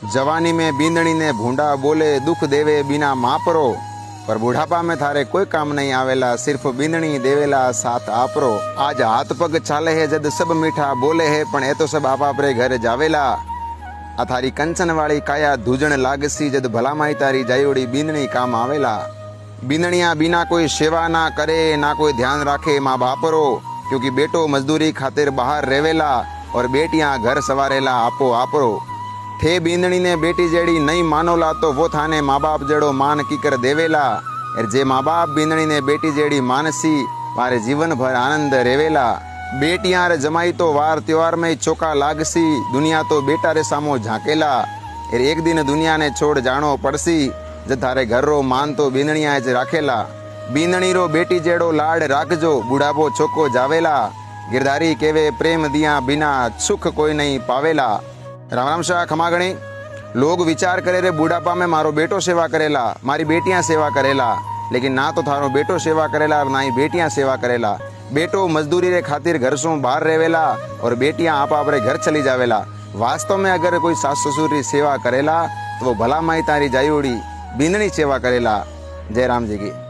जवानी में बींदणी ने भूंडा बोले दुख देवे बिना मापरो, पर बुढ़ापा में थारे कोई काम नहीं आवेला, सिर्फ बींदणी देवेला साथ आपरो। आज हाथ पग चाले है जद सब मीठा बोले है, पण ए तो सब आप आपरे घर जावेला। आ थारी कंचन वाली काया धूजण लागसी, जद भलामाई तारी जायोड़ी बींदणी काम आवेला। बींदणिया बिना कोई सेवा ना करे, ना कोई ध्यान राखे माँ बापरो, क्योंकि बेटो मजदूरी खातिर बाहर रेवेला और बेटियां घर सवारेला आपो आपरो। थे बींदणी ने बेटी जेड़ी नहीं मानोला, तो वो थाने माँ बाप जेड़ो मान कीकर देवेला। और जे माँ बाप बींदणी ने बेटी जेड़ी मानसी, मारे जीवन भर आनंद रेवेला। बेटियां रे जमाई तो वार त्योहार में चौका लागसी, दुनिया तो बेटा रे सामो झांकेला। और एक दिन दुनिया ने छोड़ जानो पड़सी, जब थारे घर रो मान तो बींदणिया ज राखेला। बींदणी रो बेटी जेड़ो लाड राखजो, बुढ़ापो चोको जावेला। गिरधारी केवे प्रेम दिया बिना सुख कोई नहीं पावेला। राम राम शाह खमागणी। लोग विचार करे रे बुढ़ापा में मारो बेटो सेवा करेला, मारी बेटियां सेवा करेला, लेकिन ना तो थारो बेटो सेवा करेला और ना ही बेटियां सेवा करेला। बेटो मजदूरी रे खातिर घर से बाहर रहेला और बेटियां आप आपरे घर चली जावेला। वास्तव में अगर कोई सास ससुर री सेवा करेला तो वो भला माई तारी जायोड़ी बींदणी सेवा करेला। जय राम जी की।